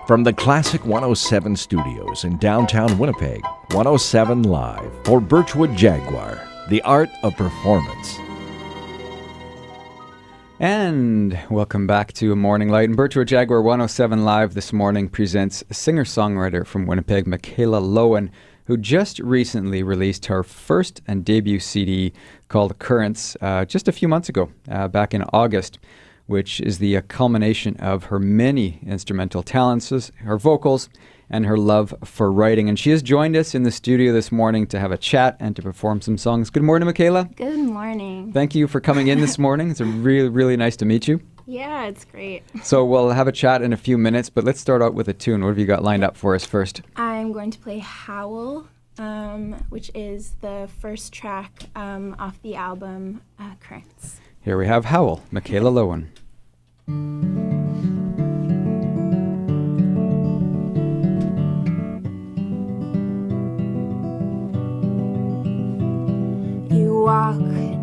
From the Classic 107 studios in downtown Winnipeg, 107 Live for Birchwood Jaguar, the art of performance. And welcome back to Morning Light. And Birchwood Jaguar 107 Live this morning presents singer-songwriter from Winnipeg, Michaela Loewen, who just recently released her first and debut CD called Currents just a few months ago, back in August, which is the culmination of her many instrumental talents, her vocals, and her love for writing. And she has joined us in the studio this morning to have a chat and to perform some songs. Good morning, Michaela. Good morning. Thank you for coming in this morning. It's really, really nice to meet you. Yeah, it's great. So we'll have a chat in a few minutes, but let's start out with a tune. What have you got lined up for us first? I'm going to play Howl, which is the first track off the album Currents. Here we have Howl, Michaela Loewen. You walk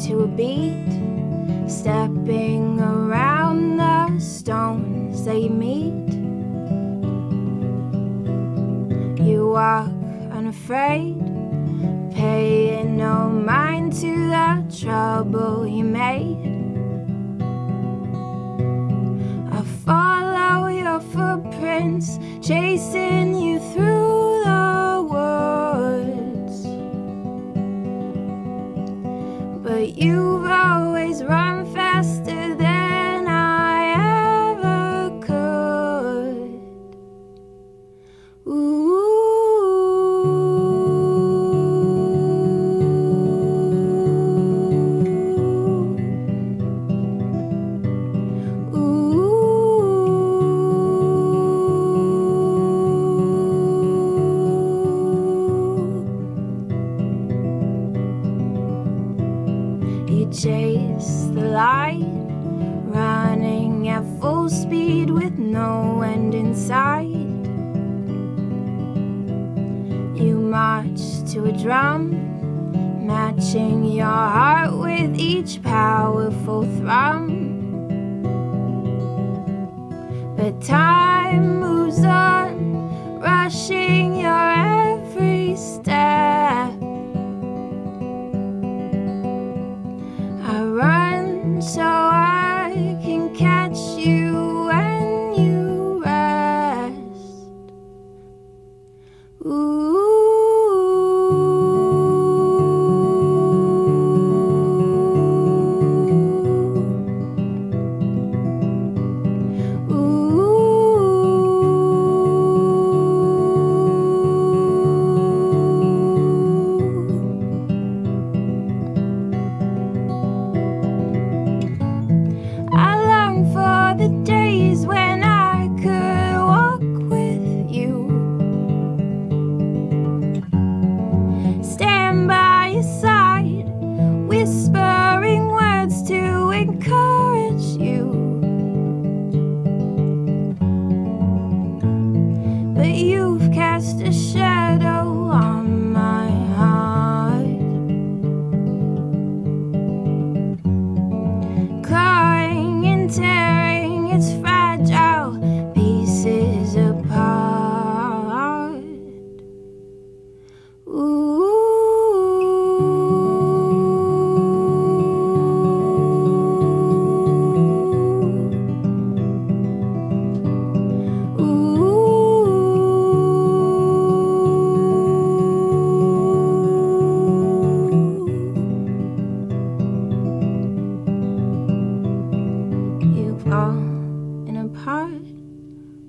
to a beat, stepping around the stones that you meet. You walk unafraid, paying no mind to the trouble you made. I follow your footprints, chasing you through the woods. But you've always run faster than I ever could. Ooh. Chase the light, running at full speed with no end in sight. You march to a drum, matching your heart with each powerful thrum. But time moves on, rushing your every step. Run so I can catch you when you rest. Ooh. Whispering words to encourage you, but you've cast a shadow on my heart, clawing and tearing its fragile pieces apart. Ooh.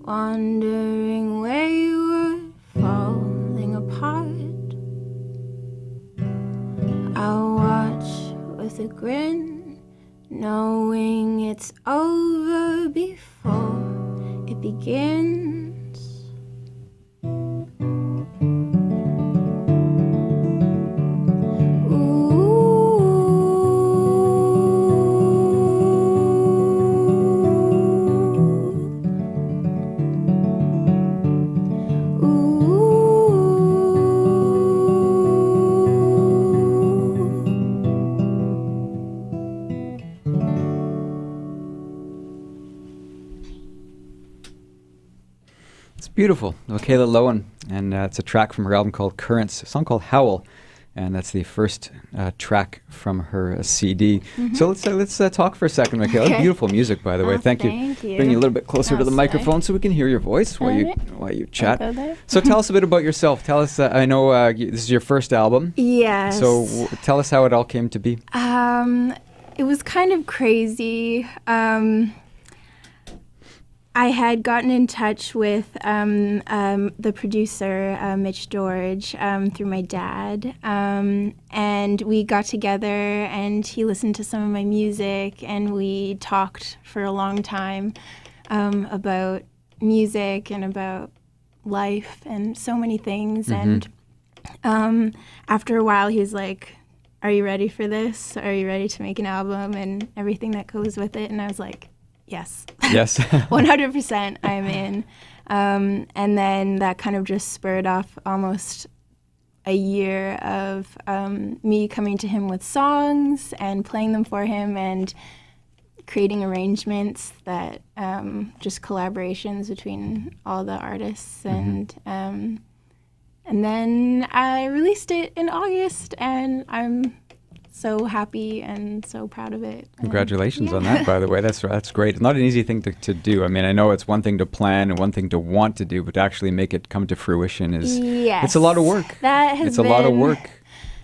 Wondering where you were falling apart. I'll watch with a grin, knowing it's over before it begins. Beautiful. Michaela Loewen. And it's a track from her album called Currents, a song called Howl. And that's the first track from her CD. So let's talk for a second, Michaela. Okay. Beautiful music, by the way. Thank you. Bring you a little bit closer to the microphone so we can hear your voice while you chat. So tell us a bit about yourself. Tell us. I know this is your first album. Yes. So tell us how it all came to be. It was kind of crazy. I had gotten in touch with the producer, Mitch George, through my dad. And we got together and he listened to some of my music and we talked for a long time about music and about life and so many things. And after a while, he was like, "Are you ready for this? Are you ready to make an album and everything that goes with it?" And I was like, yes. Yes. 100% I'm in. And then that kind of just spurred off almost a year of me coming to him with songs and playing them for him and creating arrangements that just collaborations between all the artists. And then I released it in August and I'm so happy and so proud of it. Congratulations on that, by the way. That's great. It's not an easy thing to do. I mean, I know it's one thing to plan and one thing to want to do, but to actually make it come to fruition it's a lot of work. It's a lot of work.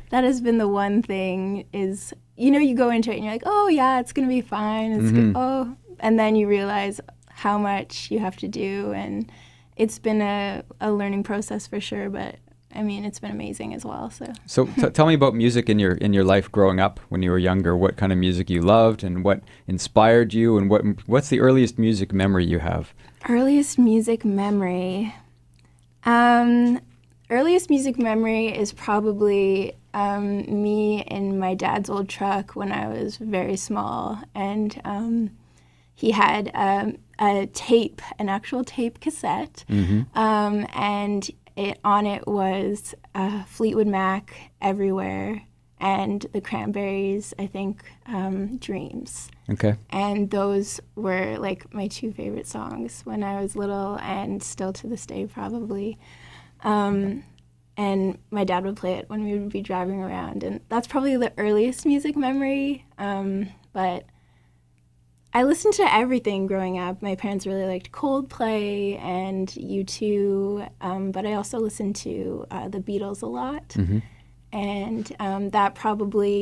That has been the one thing is, you go into it and you're like, oh yeah, it's going to be fine. It's good. Oh, and then you realize how much you have to do. And it's been a learning process for sure, but I mean, it's been amazing as well. So tell me about music in your life growing up when you were younger. What kind of music you loved and what inspired you, and what's the earliest music memory you have? Earliest music memory. Earliest music memory is probably me in my dad's old truck when I was very small, and he had a tape, an actual tape cassette, and on it was Fleetwood Mac, Everywhere, and the Cranberries, I think, Dreams. Okay. And those were like my two favorite songs when I was little and still to this day probably. And my dad would play it when we would be driving around. And that's probably the earliest music memory. But I listened to everything growing up. My parents really liked Coldplay and U2, but I also listened to the Beatles a lot. And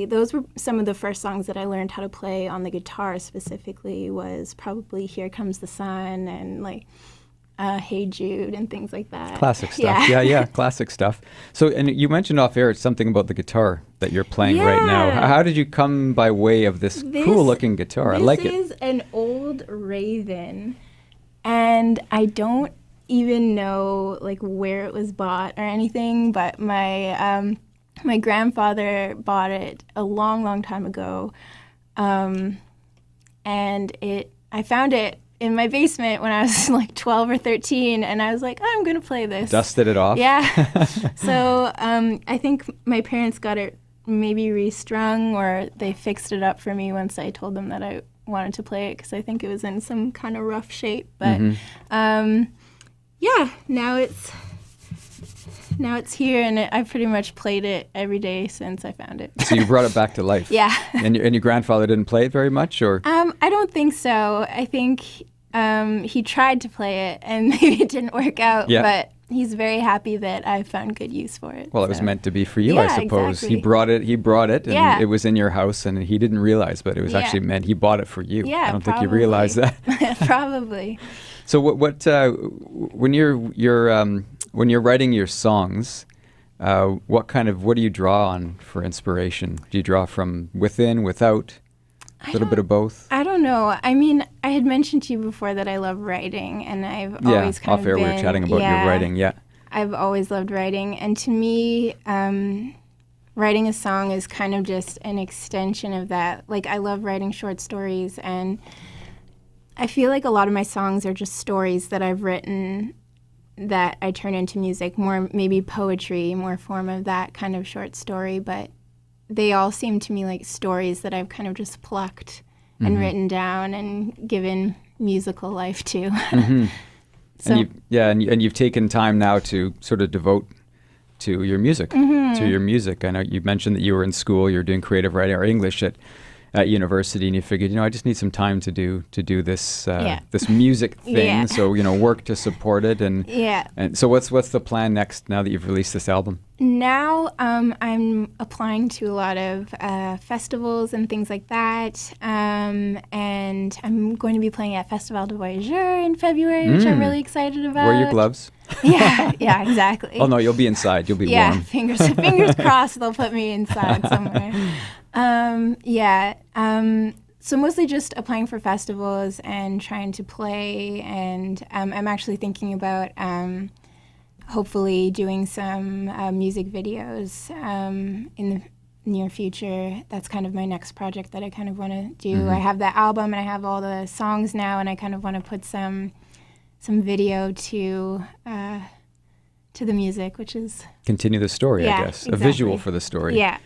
those were some of the first songs that I learned how to play on the guitar specifically was probably Here Comes the Sun and like Hey Jude and things like that. Classic stuff. Yeah, classic stuff. So, and you mentioned off air something about the guitar that you're playing right now. How did you come by way of this cool-looking guitar? I like it. This is an old Raven, and I don't even know like where it was bought or anything, but my grandfather bought it a long, long time ago, and I found it in my basement when I was like 12 or 13, and I was like, I'm going to play this. Dusted it off? Yeah. So I think my parents got it maybe restrung, or they fixed it up for me once I told them that I wanted to play it, because I think it was in some kind of rough shape. But yeah, now it's here, and I've pretty much played it every day since I found it. So you brought it back to life? Yeah. And your grandfather didn't play it very much, or? I don't think so. I think he tried to play it, and maybe it didn't work out. Yeah. But he's very happy that I found good use for it. Well, it was meant to be for you, I suppose. Exactly. He brought it, and it was in your house, and he didn't realize, but it was actually meant he bought it for you. Yeah, I don't think you realized that. Probably. So when you're writing your songs, what do you draw on for inspiration? Do you draw from within, without, a little bit of both? I don't know. I mean, I had mentioned to you before that I love writing, and I've always kind of been... we were chatting about your writing, I've always loved writing, and to me, writing a song is kind of just an extension of that. Like, I love writing short stories, and I feel like a lot of my songs are just stories that I've written that I turn into music, more maybe poetry, more form of that kind of short story, but they all seem to me like stories that I've kind of just plucked and written down and given musical life to. So and you've taken time now to sort of devote to your music. To your music. I know you mentioned that you were in school, you're doing creative writing or English at university, and you figured, I just need some time to do this this music thing. Yeah. So work to support it, and so what's the plan next now that you've released this album? Now I'm applying to a lot of festivals and things like that, and I'm going to be playing at Festival de Voyageur in February, which I'm really excited about. Wear your gloves. Yeah, exactly. Oh no, you'll be inside. You'll be warm. Fingers crossed they'll put me inside somewhere. So mostly just applying for festivals and trying to play, and I'm actually thinking about hopefully doing some music videos in the near future. That's kind of my next project that I kind of want to do. I have the album and I have all the songs now, and I kind of want to put some video to the music, which is continue the story, I guess. Exactly. A visual for the story. Yeah.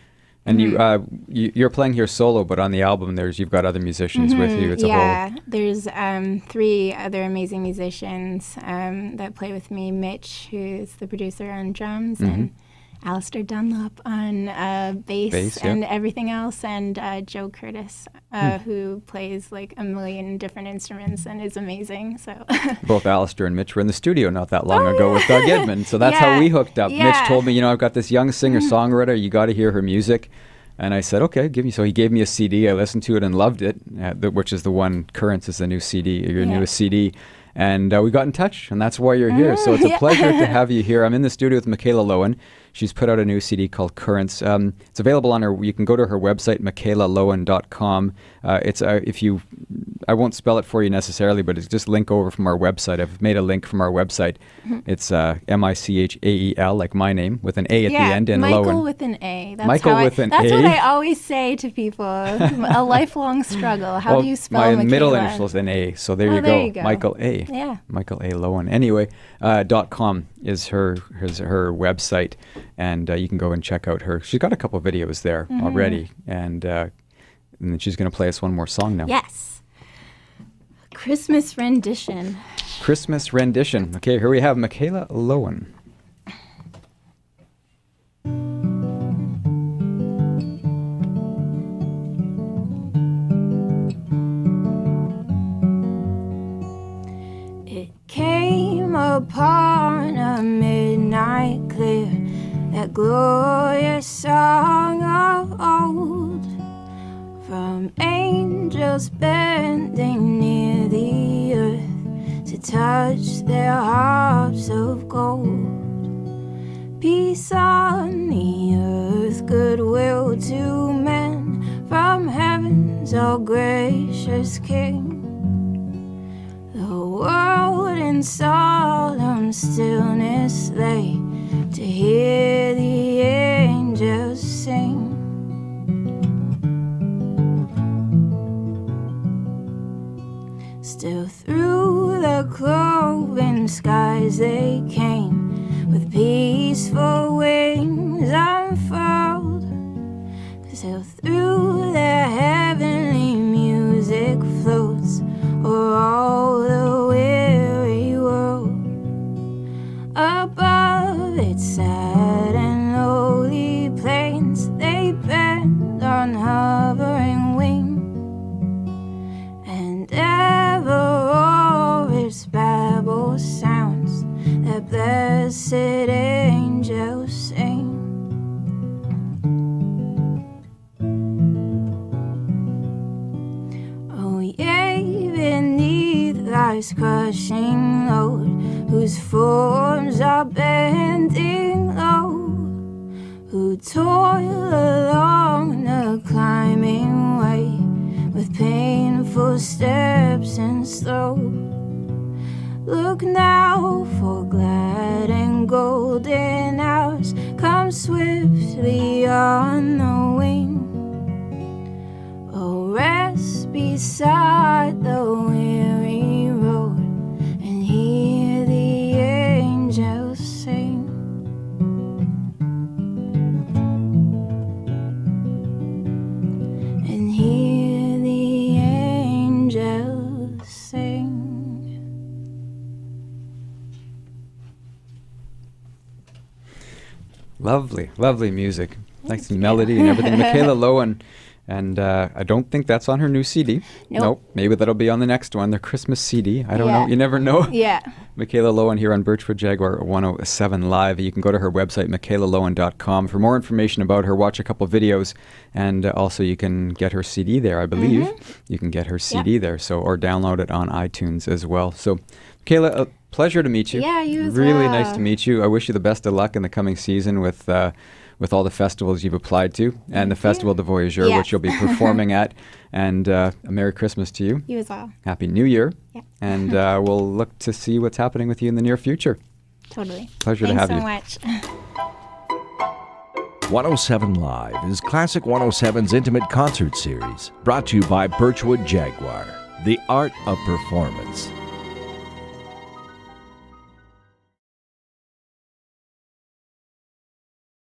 And you're playing here solo, but on the album you've got other musicians with you. It's a whole. Yeah, there's 3 other amazing musicians that play with me. Mitch, who's the producer on drums, and Alistair Dunlop on bass and everything else, and Joe Curtis, who plays like a million different instruments and is amazing. So both Alistair and Mitch were in the studio not that long ago with Doug Edmond, so that's how we hooked up. Mitch told me, I've got this young singer-songwriter, you got to hear her music. And I said, okay, so he gave me a CD. I listened to it and loved it, which is the one, Currents is the new CD, your newest CD. And we got in touch, and that's why you're here. So it's a pleasure to have you here. I'm in the studio with Michaela Loewen. She's put out a new CD called Currents. It's available on you can go to her website, michaelaloewen.com. I won't spell it for you necessarily, but it's just link over from our website. I've made a link from our website. It's Michael, like my name, with an A at the end, and Michael Loewen. with an A. That's Michael with an A. That's what I always say to people. A lifelong struggle. How do you spell my Michaela? middle initial is an A, so there you go. Michael A. Yeah. Michael A. Loewen. Anyway, .com is her website, and you can go and check out her. She's got a couple videos there already, and then she's going to play us one more song now. Yes. Christmas rendition. Christmas rendition. Okay, here we have Michaela Loewen. It came upon a midnight clear, that glorious song of old, from angels bending near the earth to touch their harps of gold. Peace on the earth, goodwill to men, from heaven's all gracious King. The world in solemn stillness lay to hear the angels sing. Still through the cloven skies they came, with peaceful wings unfurled. Still through their heavenly music floats o'er all the weary world. Above its sad and lowly plains they bend on hovering wing, and ever o'er its babble sounds that blessed angels sing. Oh yea, beneath life's crushing load, whose forms are bending low, who toil along the climbing way with painful steps and slow. Look now, for glad and golden hours come swiftly on the wing. Oh, rest beside the weary road and hear the angels sing. And hear the angels sing. Lovely, lovely music. Nice melody and everything. Michaela Loewen, and I don't think that's on her new CD. Nope. Maybe that'll be on the next one, their Christmas CD. I don't Yeah. know. You never know. Yeah. Michaela Loewen here on Birchwood Jaguar 107 Live. You can go to her website, michaelaloewen.com, for more information about her, watch a couple videos, and also you can get her CD there, I believe. You can get her CD there, or download it on iTunes as well. So, Michaela, a pleasure to meet you. Yeah, you as Really well. nice to meet you. I wish you the best of luck in the coming season with all the festivals you've applied to, and the Festival de Voyageur, Yeah. which you'll be performing at. And a Merry Christmas to you. You as well. Happy New Year. Yeah. And we'll look to see what's happening with you in the near future. Totally. Pleasure to have you. Thanks so much. 107 Live is Classic 107's intimate concert series, brought to you by Birchwood Jaguar, the art of performance.